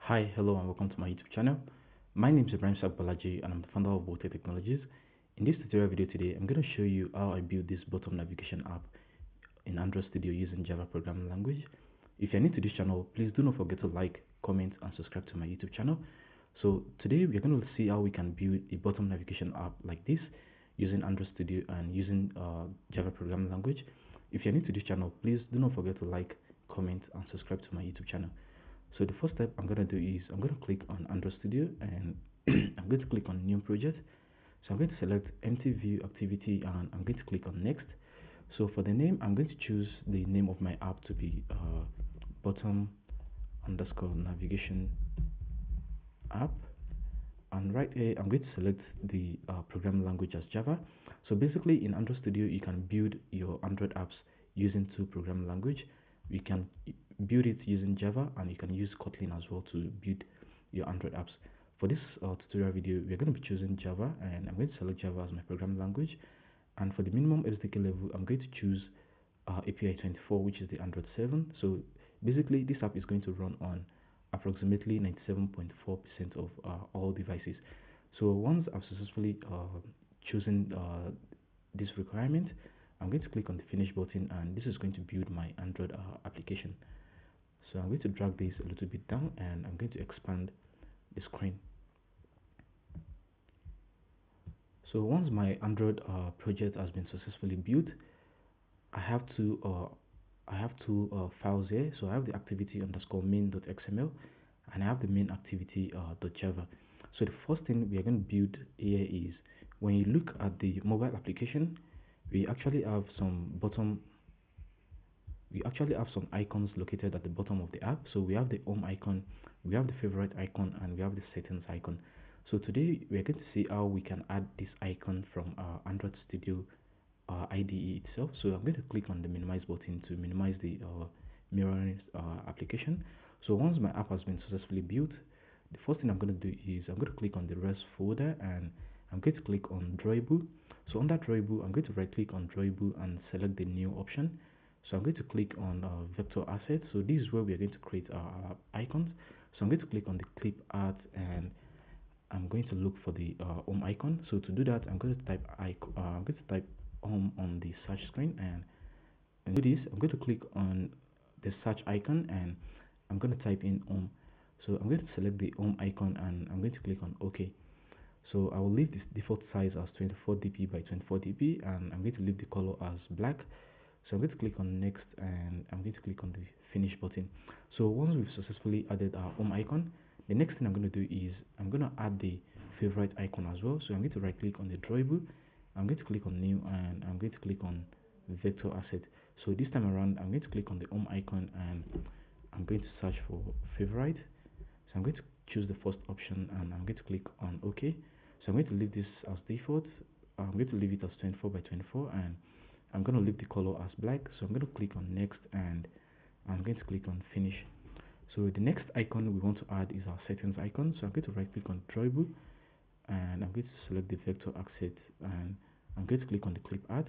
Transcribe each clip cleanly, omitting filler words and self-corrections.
Hi, hello, and welcome to my YouTube channel. My name is Ibrahim Balaji, and I'm the founder of Bote Technologies. In this tutorial video today, I'm going to show you how I built this bottom navigation app in Android Studio using Java programming language. If you're new to this channel, please do not forget to like, comment, and subscribe to my YouTube channel. So today we're going to see how we can build a bottom navigation app like this using Android Studio and using Java programming language. If you're new to this channel, please do not forget to like, comment, and subscribe to my YouTube channel. So the first step I'm going to do is I'm going to click on Android Studio and I'm going to click on New Project. So I'm going to select Empty View Activity and I'm going to click on Next. So for the name, I'm going to choose the name of my app to be bottom underscore navigation app. And right here, I'm going to select the programming language as Java. So basically in Android Studio, you can build your Android apps using two programming language. You can build it using Java and you can use Kotlin as well to build your Android apps. For this tutorial video, we're going to be choosing Java and I'm going to select Java as my programming language. And for the minimum SDK level, I'm going to choose API 24, which is the Android 7. So basically, this app is going to run on approximately 97.4% of all devices. So once I've successfully chosen this requirement, I'm going to click on the finish button and this is going to build my Android application. So I'm going to drag this a little bit down and I'm going to expand the screen. So once my Android project has been successfully built, I have two files here. So I have the activity underscore main.xml and I have the main activity .java. So the first thing we are going to build here is when you look at the mobile application, we actually have some icons located at the bottom of the app. So we have the home icon, we have the favorite icon, and we have the settings icon. So today we are going to see how we can add this icon from our Android Studio IDE itself. So I'm going to click on the minimize button to minimize the mirroring application. So once my app has been successfully built, the first thing I'm going to do is I'm going to click on the rest folder and I'm going to click on drawable. So on that drawable, I'm going to right click on drawable and select the new option. So I'm going to click on vector asset. So this is where we are going to create our icons. So I'm going to click on the clip art and I'm going to look for the home icon. So to do that, I'm going to type home on the search screen and do this. I'm going to click on the search icon and I'm going to type in home. So I'm going to select the home icon and I'm going to click on OK. So I will leave this default size as 24 dp by 24 dp and I'm going to leave the color as black. So I'm going to click on next and I'm going to click on the finish button. So once we've successfully added our home icon, the next thing I'm going to do is I'm going to add the favorite icon as well. So I'm going to right click on the drawable, I'm going to click on new and I'm going to click on vector asset. So this time around I'm going to click on the home icon and I'm going to search for favorite. So I'm going to choose the first option and I'm going to click on OK. So I'm going to leave this as default. I'm going to leave it as 24 by 24 and I'm going to leave the color as black. So I'm going to click on next and I'm going to click on finish. So the next icon we want to add is our settings icon. So I'm going to right click on drawable and I'm going to select the vector asset and I'm going to click on the clip art.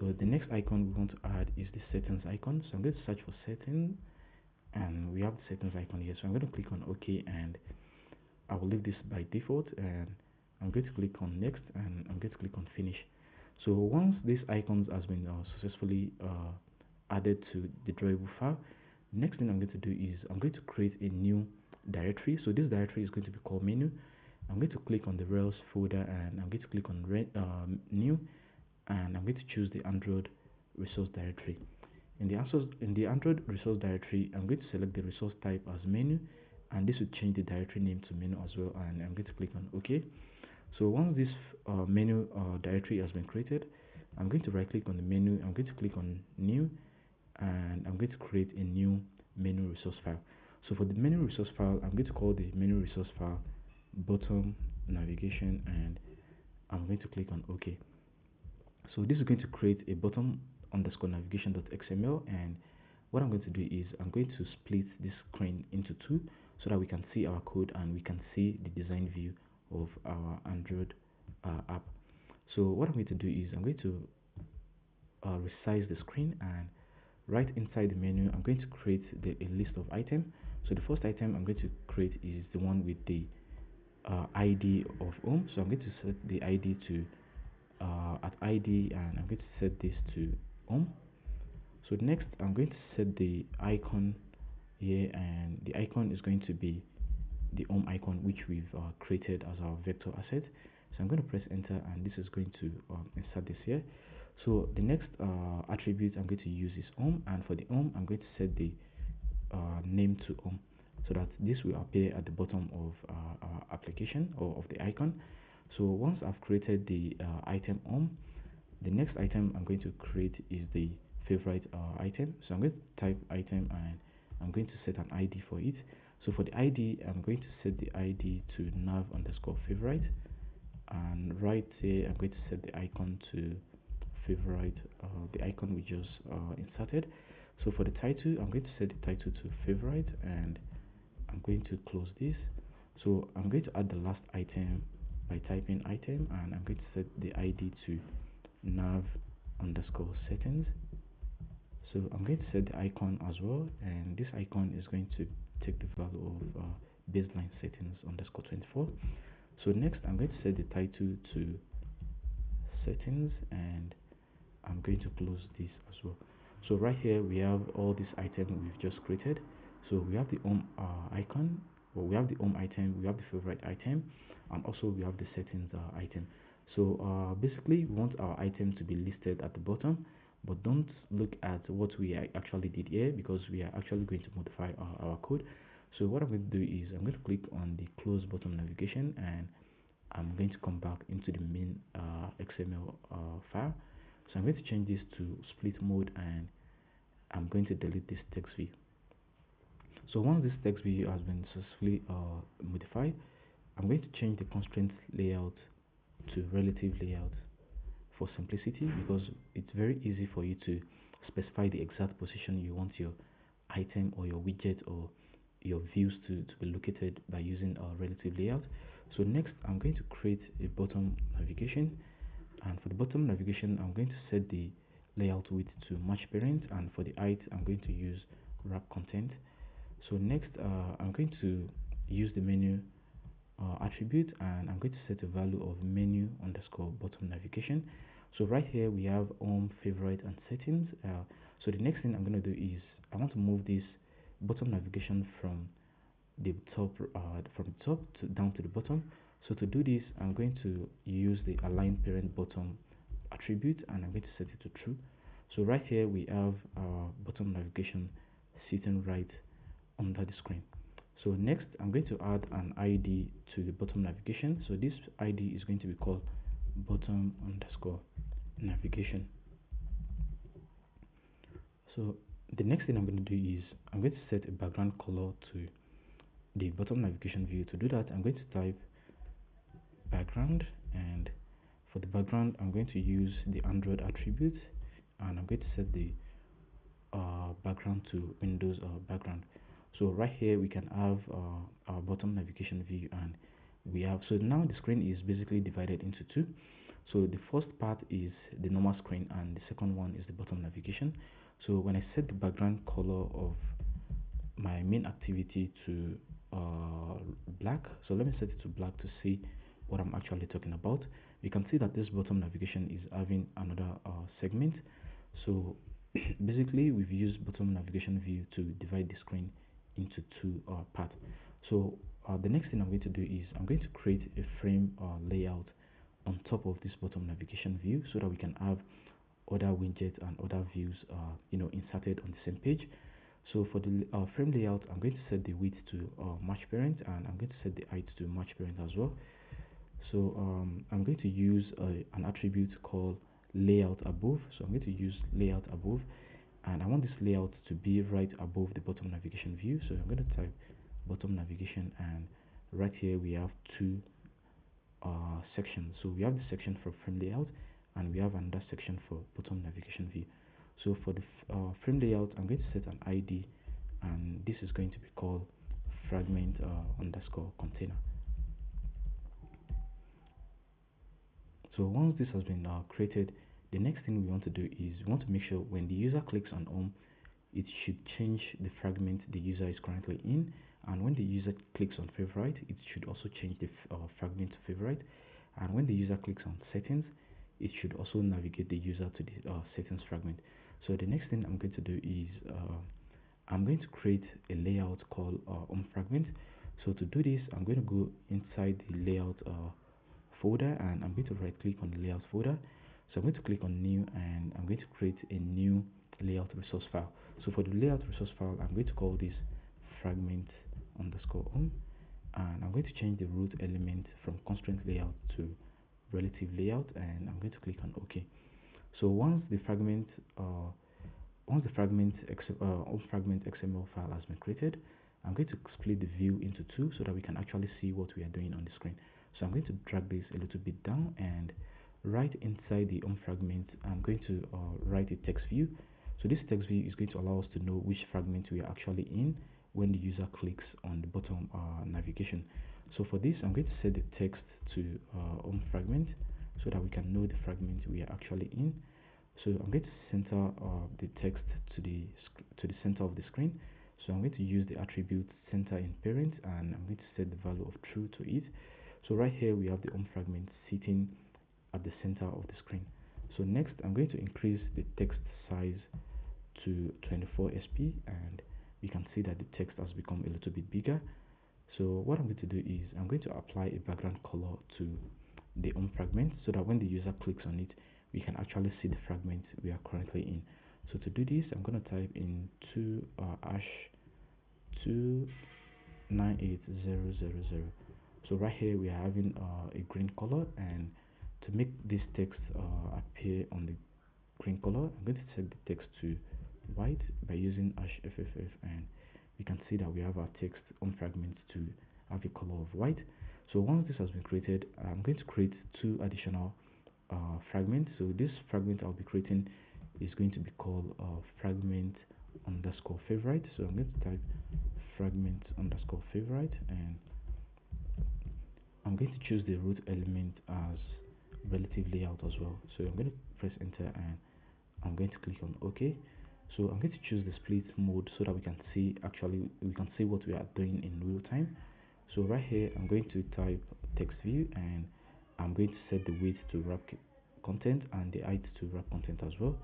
So the next icon we want to add is the settings icon. So I'm going to search for settings and we have the settings icon here. So I'm going to click on OK and I will leave this by default and I'm going to click on next and I'm going to click on finish. So once these icons has been successfully added to the drawable file, the next thing I'm going to do is I'm going to create a new directory. So this directory is going to be called menu. I'm going to click on the Rails folder and I'm going to click on new and I'm going to choose the Android resource directory. In the Android resource directory, I'm going to select the resource type as menu and this will change the directory name to menu as well and I'm going to click on OK. So once this menu directory has been created, I'm going to right click on the menu, I'm going to click on new and I'm going to create a new menu resource file. So for the menu resource file, I'm going to call the menu resource file bottom navigation and I'm going to click on OK. So this is going to create a bottom underscore navigation.xml and what I'm going to do is I'm going to split this screen into two so that we can see our code and we can see the design view of our Android app. So what I'm going to do is I'm going to resize the screen and right inside the menu I'm going to create a list of items. So the first item I'm going to create is the one with the ID of home. So I'm going to set the ID to at ID, and I'm going to set this to home. So next I'm going to set the icon here, and the icon is going to be the home icon which we've created as our vector asset. So I'm going to press enter, and this is going to insert this here. So the next attribute I'm going to use is home, and for the home I'm going to set the name to home, so that this will appear at the bottom of our application or of the icon. So once I've created the item home, the next item I'm going to create is the favorite item. So I'm going to type item, and I'm going to set an ID for it. So for the ID, I'm going to set the ID to nav underscore favorite, and right here I'm going to set the icon to favorite, the icon we just inserted. So for the title, I'm going to set the title to favorite, and I'm going to close this. So I'm going to add the last item by typing item, and I'm going to set the ID to nav underscore settings. So I'm going to set the icon as well, and this icon is going to take the value of baseline settings underscore 24. So next I'm going to set the title to settings, and I'm going to close this as well. So right here we have all these items we've just created. So we have the home icon, or we have the home item, we have the favorite item, and also we have the settings item. So basically we want our item to be listed at the bottom, but don't look at what we actually did here, because we are actually going to modify our code. So what I'm going to do is I'm going to click on the close bottom navigation, and I'm going to come back into the main XML file. So I'm going to change this to split mode, and I'm going to delete this text view. So once this text view has been successfully modified, I'm going to change the constraint layout to relative layout for simplicity, because it's very easy for you to specify the exact position you want your item or your widget or your views to be located by using a relative layout. So next I'm going to create a bottom navigation, and for the bottom navigation I'm going to set the layout width to match parent, and for the height I'm going to use wrap content. So next I'm going to use the menu attribute, and I'm going to set a value of menu underscore bottom navigation. So right here we have home, favorite, and settings. So the next thing I'm going to do is I want to move this bottom navigation from the top to down to the bottom. So to do this I'm going to use the align parent bottom attribute, and I'm going to set it to true. So right here we have our bottom navigation sitting right under the screen. So next I'm going to add an ID to the bottom navigation. So this ID is going to be called bottom underscore navigation. So the next thing I'm going to do is I'm going to set a background color to the bottom navigation view. To do that I'm going to type background, and for the background I'm going to use the Android attribute, and I'm going to set the background to Windows background. So right here we can have our bottom navigation view, and we have, so now the screen is basically divided into two. So the first part is the normal screen, and the second one is the bottom navigation. So when I set the background color of my main activity to black, so let me set it to black to see what I'm actually talking about. You can see that this bottom navigation is having another segment. So basically we've used bottom navigation view to divide the screen into two parts. So the next thing I'm going to do is I'm going to create a frame layout on top of this bottom navigation view, so that we can have other widgets and other views inserted on the same page. So for the frame layout I'm going to set the width to match parent, and I'm going to set the height to match parent as well. So I'm going to use an attribute called layout above. So I'm going to use layout above, and I want this layout to be right above the bottom navigation view. So I'm going to type bottom navigation, and right here we have two sections. So we have the section for frame layout, and we have another section for bottom navigation view. So for the frame layout I'm going to set an ID, and this is going to be called fragment underscore container. So once this has been created, the next thing we want to do is we want to make sure when the user clicks on home, it should change the fragment the user is currently in, and when the user clicks on favorite, it should also change the fragment to favorite, and when the user clicks on settings, it should also navigate the user to the settings fragment. So the next thing I'm going to do is I'm going to create a layout called fragment. So to do this, I'm going to go inside the layout folder, and I'm going to right click on the layout folder. So I'm going to click on new, and I'm going to create a new layout resource file. So for the layout resource file, I'm going to call this fragment underscore and I'm going to change the root element from constraint layout to relative layout, and I'm going to click on OK. So once the fragment XML file has been created, I'm going to split the view into two so that we can actually see what we are doing on the screen. So I'm going to drag this a little bit down, and right inside the fragment, I'm going to write a text view. So this text view is going to allow us to know which fragment we are actually in when the user clicks on the bottom navigation. So for this, I'm going to set the text to fragment so that we can know the fragment we are actually in. So I'm going to center the text to the center of the screen. So I'm going to use the attribute center in parent, and I'm going to set the value of true to it. So right here we have the fragment sitting at the center of the screen. So next, I'm going to increase the text size to 24 sp, and you can see that the text has become a little bit bigger. So what I'm going to do is I'm going to apply a background color to the fragment so that when the user clicks on it, we can actually see the fragment we are currently in. So to do this, I'm going to type in #298,000. So right here we are having a green color, and to make this text appear on the green color, I'm going to set the text to white by using #FFF, and we can see that we have our text on fragment to have a color of white. So once this has been created, I'm going to create two additional fragments. So this fragment I'll be creating is going to be called fragment underscore favorite. So I'm going to type fragment underscore favorite, and I'm going to choose the root element as relative layout as well. So I'm going to press enter, and I'm going to click on OK. So I'm going to choose the split mode so that we can see what we are doing in real time. So right here I'm going to type text view, and I'm going to set the width to wrap content and the height to wrap content as well.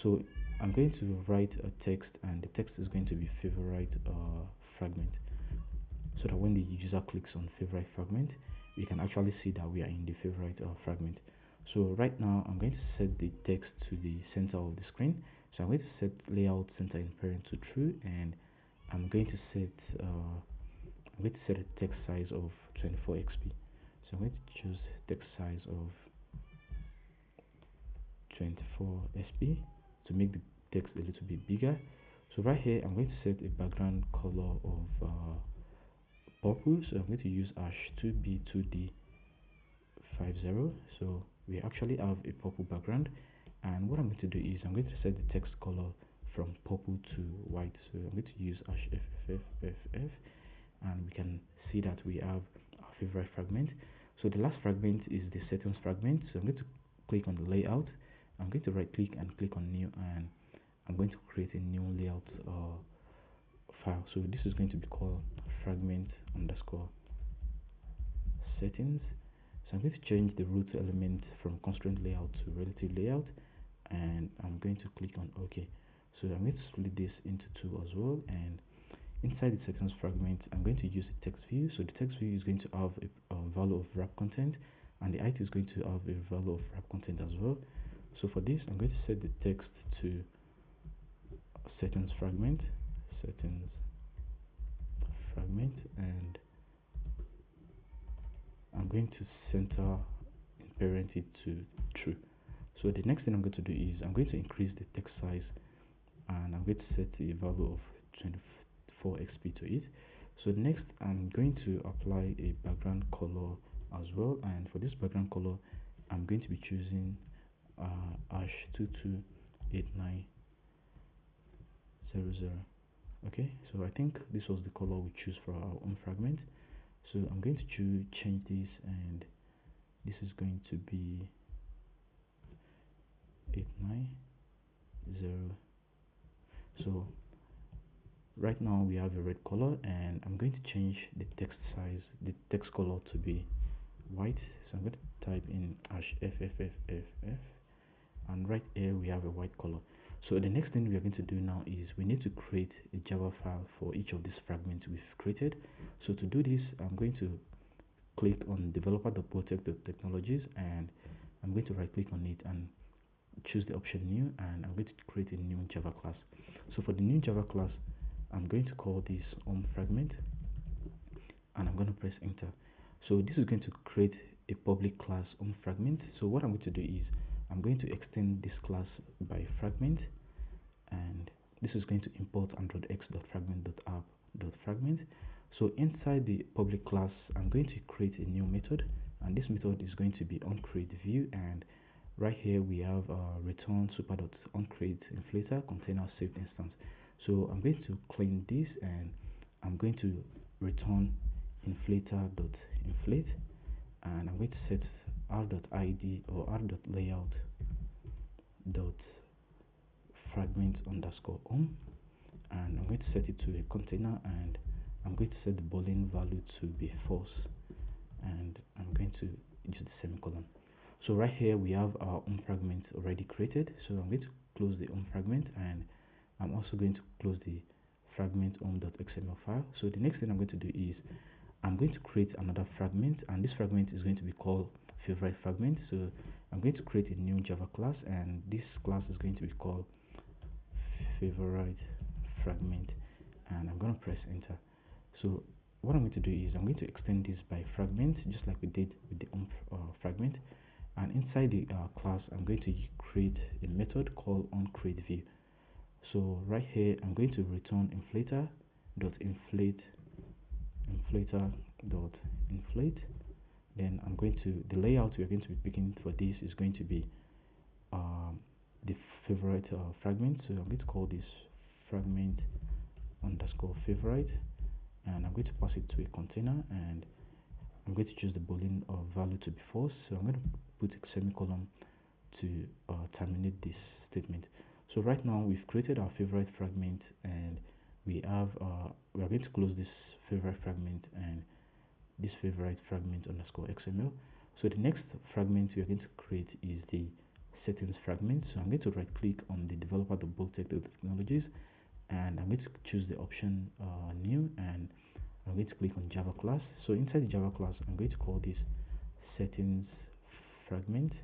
So I'm going to write a text, and the text is going to be favorite fragment, so that when the user clicks on favorite fragment, we can actually see that we are in the favorite fragment. So right now I'm going to set the text to the center of the screen. So I'm going to set layout center in parent to true, and I'm going to set a text size of 24 xp. So I'm going to choose text size of 24 sp to make the text a little bit bigger. So right here I'm going to set a background color of purple. So I'm going to use #2b2d50. So we actually have a purple background, and what I'm going to do is I'm going to set the text color from purple to white. So I'm going to use #FFFF, and we can see that we have our favorite fragment. So the last fragment is the settings fragment. So I'm going to click on the layout. I'm going to right click and click on new, and I'm going to create a new layout file. So this is going to be called fragment underscore settings. So I'm going to change the root element from constraint layout to relative layout, and I'm going to click on OK. So I'm going to split this into two as well, and inside the settings fragment, I'm going to use the text view. So the text view is going to have a value of wrap content, and the height is going to have a value of wrap content as well. So for this, I'm going to set the text to settings fragment, and I'm going to center and parent it to true. So the next thing I'm going to do is I'm going to increase the text size, and I'm going to set a value of 24 xp to it. So next I'm going to apply a background color as well, and for this background color I'm going to be choosing #228900. Okay, so I think this was the color we choose for our own fragment. So I'm going to change this, and this is going to be 890. So Right now we have a red color, and I'm going to change the text size, the text color to be white. So I'm going to type in #FFFFF, and right here we have a white color. So the next thing we are going to do now is we need to create a Java file for each of these fragments we've created. So to do this, I'm going to click on developer.protect.technologies, and I'm going to right click on it and choose the option new, and I'm going to create a new Java class. So for the new Java class, I'm going to call this fragment, and I'm going to press enter. So this is going to create a public class fragment. So what I'm going to do is I'm going to extend this class by fragment, and this is going to import androidx.fragment.app.fragment. So inside the public class, I'm going to create a new method, and this method is going to be onCreateView, and right here we have return super.onCreateInflator container saved instance. So I'm going to clean this, and I'm going to return inflator.inflate, and I'm going to set r.id or r.layout.fragment_home, and I'm going to set it to a container, and I'm going to set the boolean value to be false, and I'm going to use the semicolon. So right here we have our fragment already created. So I'm going to close the fragment, and I'm also going to close the fragment home.xml file. So the next thing I'm going to do is I'm going to create another fragment, and this fragment is going to be called favorite fragment. So I'm going to create a new Java class, and this class is going to be called favorite fragment, and I'm going to press enter. So what I'm going to do is I'm going to extend this by fragment, just like we did with the fragment, and inside the class I'm going to create a method called onCreateView. So right here I'm going to return inflator.inflate. Then I'm going to, the layout we're going to be picking for this is going to be the favorite fragment. So I'm going to call this fragment_favorite, and I'm going to pass it to a container, and I'm going to choose the boolean value to be false. So I'm going to put a semicolon to terminate this statement. So right now we've created our favorite fragment, and we are going to close this favorite fragment and this favorite fragment_xml. So the next fragment we are going to create is the settings fragment. So I'm going to right click on the developer.protect.technologies, and I'm going to choose the option new, and I'm going to click on Java class. So inside the Java class, I'm going to call this settings fragment,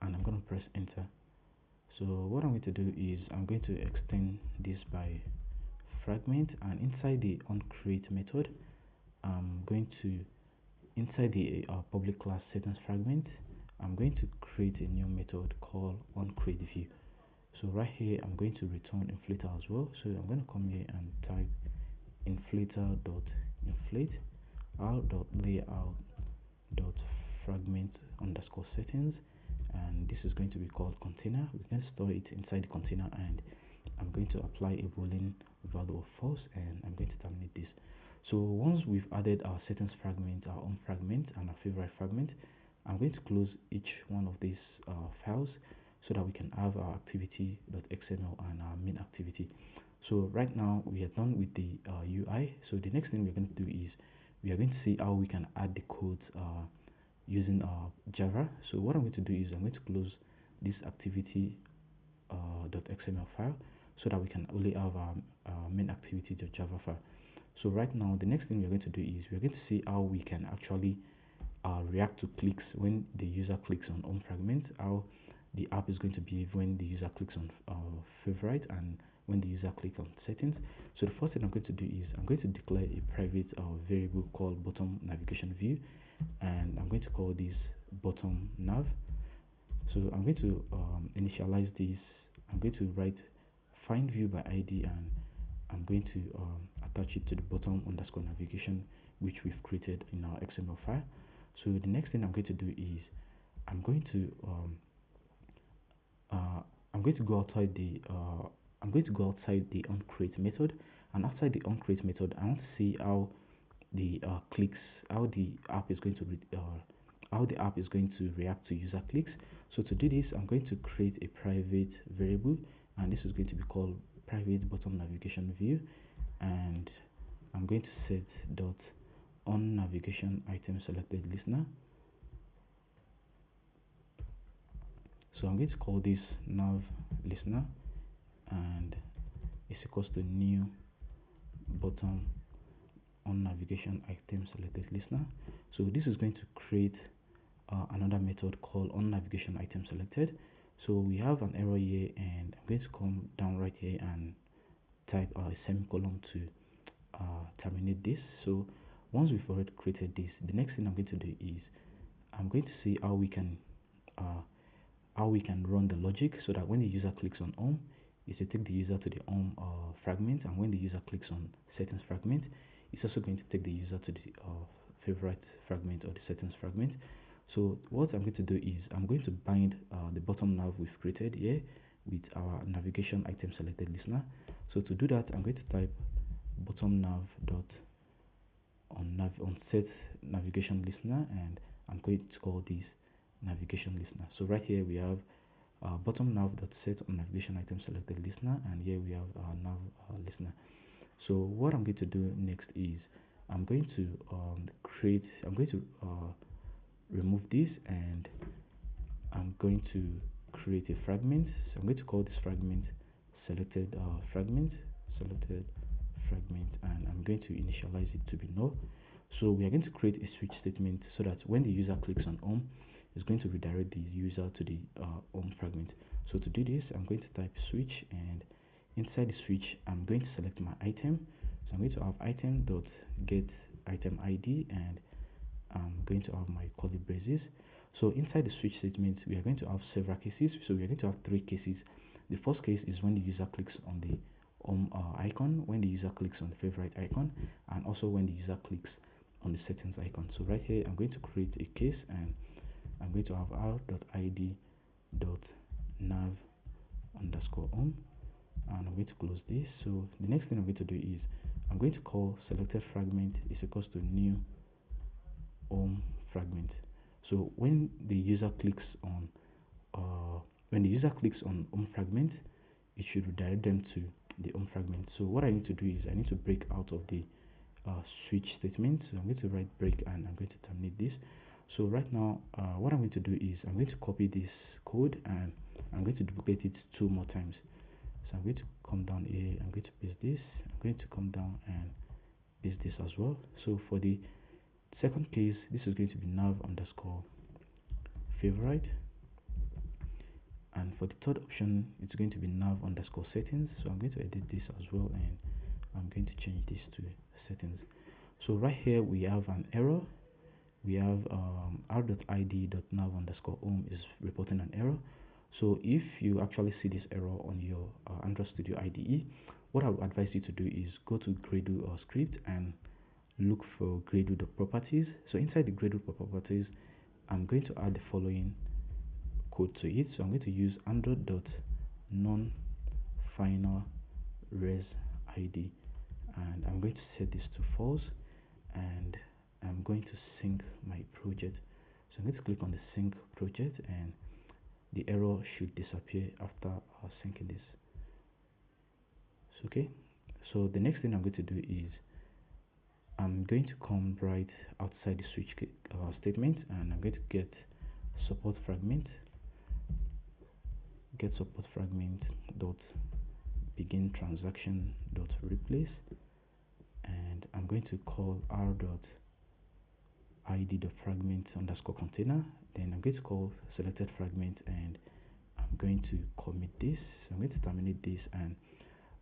and I'm going to press enter. So what I'm going to do is I'm going to extend this by fragment, and inside the onCreate method, I'm going to, inside the public class settings fragment, I'm going to create a new method called onCreateView. So right here I'm going to return inflator as well. So I'm going to come here and type inflator.inflate r.layout.fragment_settings, and this is going to be called container. We can store it inside the container, and I'm going to apply a boolean value of false, and I'm going to terminate this. So once we've added our settings fragment, our own fragment, and our favorite fragment, I'm going to close each one of these files so that we can have our activity.xml and our main activity. So right now we are done with the UI. So the next thing we're going to do is we are going to see how we can add the codes using Java. So what I'm going to do is I'm going to close this activity.xml file so that we can only have our main activity.java file. So right now the next thing we're going to do is we're going to see how we can actually react to clicks when the user clicks on home fragment, how the app is going to behave when the user clicks on favorite and when the user clicks on settings. So the first thing I'm going to do is I'm going to declare a private variable called BottomNavigationView, and I'm going to call this BottomNav. So I'm going to initialize this. I'm going to write find view by ID, and I'm going to attach it to the bottom_navigation which we've created in our XML file. So the next thing I'm going to do is I'm going to go outside the onCreate method, and outside the onCreate method I want to see how the how the app is going to react to user clicks. So to do this, I'm going to create a private variable, and this is going to be called private bottom navigation view, and I'm going to set dot on navigation item selected listener. So I'm going to call this nav listener, and it's equals to new bottom on navigation item selected listener. So this is going to create another method called on navigation item selected. So we have an error here, and I'm going to come down right here and type a semicolon to terminate this. So once we've already created this, the next thing I'm going to do is I'm going to see how we can run the logic, so that when the user clicks on home, is to take the user to the home fragment, and when the user clicks on settings fragment, it's also going to take the user to the favorite fragment or the settings fragment. So what I'm going to do is I'm going to bind the bottom nav we've created here with our navigation item selected listener. So to do that, I'm going to type bottom nav dot on set navigation listener, and I'm going to call this navigation listener. So right here we have bottom nav dot set on navigation item selected listener, and here we have our nav listener. So what I'm going to do next is I'm going to remove this, and I'm going to create a fragment. So I'm going to call this fragment selected fragment, and I'm going to initialize it to be null. So we are going to create a switch statement, so that when the user clicks on home, it's going to redirect the user to the home fragment. So to do this, I'm going to type switch, and inside the switch, I'm going to select my item. So I'm going to have item dot get item ID, and I'm going to have my curly braces. So inside the switch statement, we are going to have several cases. So we are going to have three cases. The first case is when the user clicks on the home icon, when the user clicks on the favorite icon, and also when the user clicks on the settings icon. So right here, I'm going to create a case, and I'm going to have r.id.nav underscore home, and I'm going to close this. So the next thing I'm going to do is I'm going to call selected fragment is equals to new home fragment. So when the user clicks on home fragment, it should redirect them to the home fragment. So what I need to do is I need to break out of the switch statement. So I'm going to write break, and I'm going to terminate this. So right now, what I'm going to do is I'm going to copy this code, and I'm going to duplicate it 2 more times. So I'm going to come down here, I'm going to paste this, I'm going to come down and paste this as well. So for the second case, this is going to be nav underscore favorite, and for the third option, it's going to be nav underscore settings. So I'm going to edit this as well, and I'm going to change this to settings. So right here we have an error. We have r.id.nav underscore home is reporting an error. So if you actually see this error on your Android Studio IDE, what I would advise you to do is go to Gradle or script and look for Gradle.properties. So inside the Gradle properties, I'm going to add the following code to it. So I'm going to use android.non-final res id, and I'm going to set this to false, and I'm going to sync my project. So I'm going to click on the sync project, and the error should disappear after syncing this. So, okay, so the next thing I'm going to do is I'm going to come right outside the switch statement, and I'm going to get support fragment dot begin transaction dot replace, and I'm going to call r dot id fragment underscore container. Then I'm going to call selected fragment, and I'm going to commit this. So I'm going to terminate this, and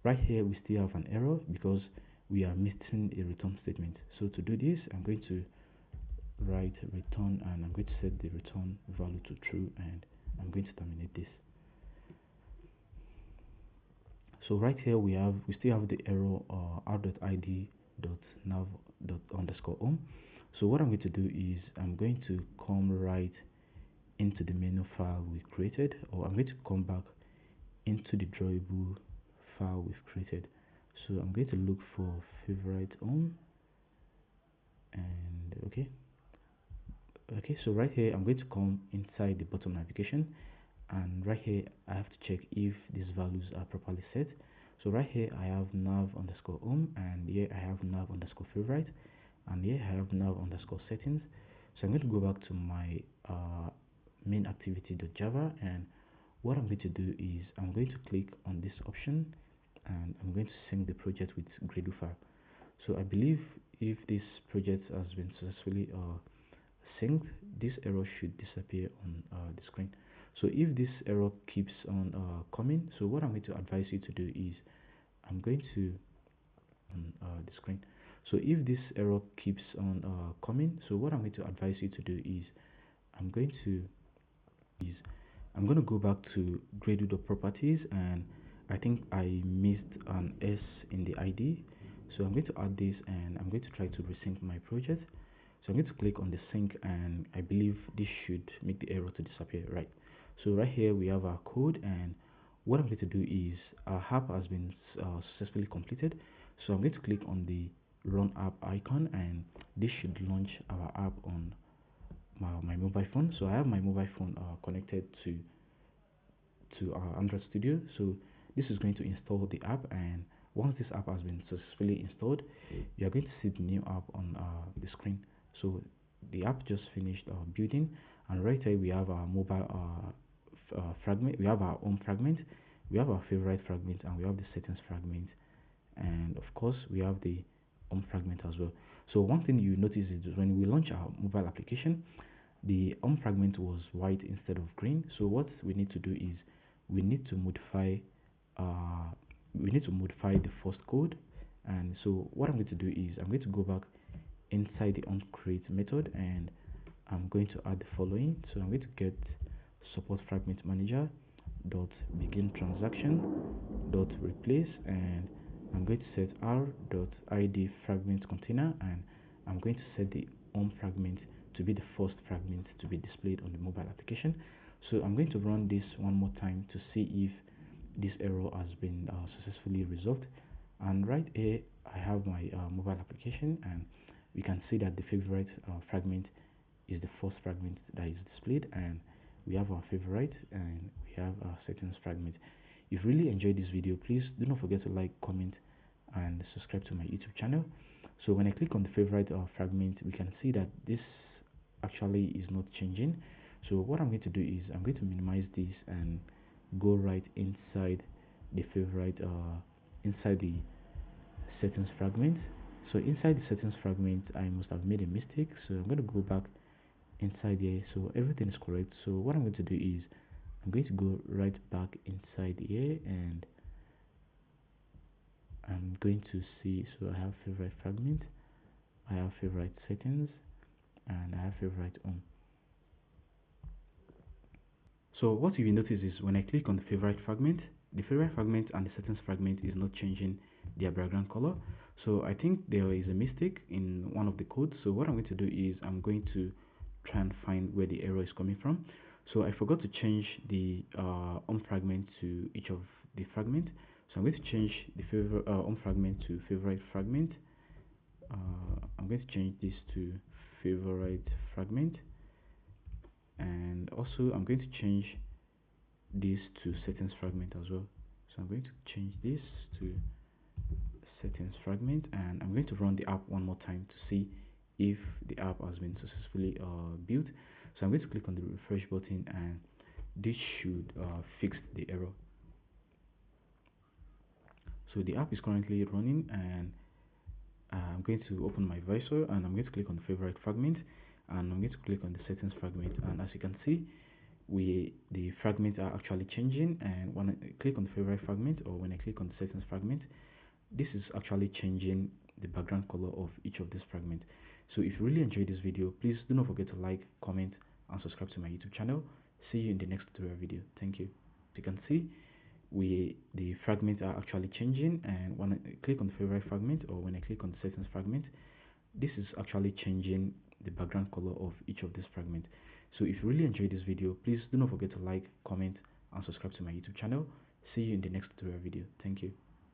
right here we still have an error because we are missing a return statement. So to do this, I'm going to write return, and I'm going to set the return value to true, and I'm going to terminate this. So right here we still have the error r.id.nav underscore home. So what I'm going to do is I'm going to come right into the menu file we created, or I'm going to come back into the drawable file we've created. So I'm going to look for favorite home, and okay, so right here I'm going to come inside the bottom navigation, and right here I have to check if these values are properly set. So right here I have nav underscore home, and here I have nav underscore favorite, and here I have nav underscore settings. So I'm going to go back to my main activity.java, and what I'm going to do is I'm going to click on this option, and I'm going to sync the project with Gradle file. So I believe if this project has been successfully synced, this error should disappear on the screen. So if this error keeps on coming, so what I'm going to advise you to do is I'm going to on the screen. So if this error keeps on coming, so what I'm going to advise you to do is I'm going to go back to Gradle properties, and I think I missed an S in the ID. So I'm going to add this, and I'm going to try to resync my project. So I'm going to click on the sync, and I believe this should make the error to disappear, right? So right here we have our code, and what I'm going to do is our app has been successfully completed. So I'm going to click on the run app icon, and this should launch our app on my mobile phone. So I have my mobile phone connected to our Android Studio. So this is going to install the app, and once this app has been successfully installed, you are going to see the new app on the screen. So the app just finished building, and right here we have our mobile fragment, we have our home fragment, we have our favorite fragment, and we have the settings fragment, and of course we have the home fragment as well. So one thing you notice is when we launch our mobile application, the home fragment was white instead of green. So what we need to do is we need to modify uh, the first code. And so what I'm going to do is I'm going to go back inside the onCreate method, and I'm going to add the following. So I'm going to get support fragment manager dot begin transaction dot replace, and I'm going to set r dot id fragment container, and I'm going to set the home fragment to be the first fragment to be displayed on the mobile application. So I'm going to run this one more time to see if this error has been successfully resolved. And right here I have my mobile application, and we can see that the favorite fragment is the first fragment that is displayed, and we have our favorite, and we have our settings fragment. If you really enjoyed this video, please do not forget to like, comment, and subscribe to my YouTube channel. So when I click on the favorite fragment, we can see that this actually is not changing. So what I'm going to do is I'm going to minimize this and go right inside the favorite inside the settings fragment. So inside the settings fragment I must have made a mistake, so I'm going to go back inside here. So everything is correct. So what I'm going to do is I'm going to go right back inside here, and I'm going to see, so I have favorite fragment, I have favorite settings, and I have favorite home. So what you will notice is when I click on the favorite fragment and the settings fragment is not changing their background color. So I think there is a mistake in one of the codes. So what I'm going to do is I'm going to try and find where the error is coming from. So I forgot to change the home fragment to each of the fragment. So I'm going to change the home fragment to favorite fragment. I'm going to change this to favorite fragment, and also I'm going to change this to settings fragment as well. So I'm going to change this to settings fragment, and I'm going to run the app one more time to see if the app has been successfully built. So I'm going to click on the refresh button, and this should fix the error. So the app is currently running, and I'm going to open my visor, and I'm going to click on the favorite fragment, and I'm going to click on the settings fragment, and as you can see, the fragments are actually changing. And when I click on the favorite fragment, or when I click on the settings fragment, this is actually changing the background color of each of these fragments. So if you really enjoyed this video, please do not forget to like, comment, and subscribe to my YouTube channel. See you in the next tutorial video. Thank you. As you can see, the fragments are actually changing, and when I click on the favorite fragment, or when I click on the settings fragment, this is actually changing the background color of each of these fragments. So if you really enjoyed this video, please do not forget to like, comment, and subscribe to my YouTube channel. See you in the next tutorial video. Thank you.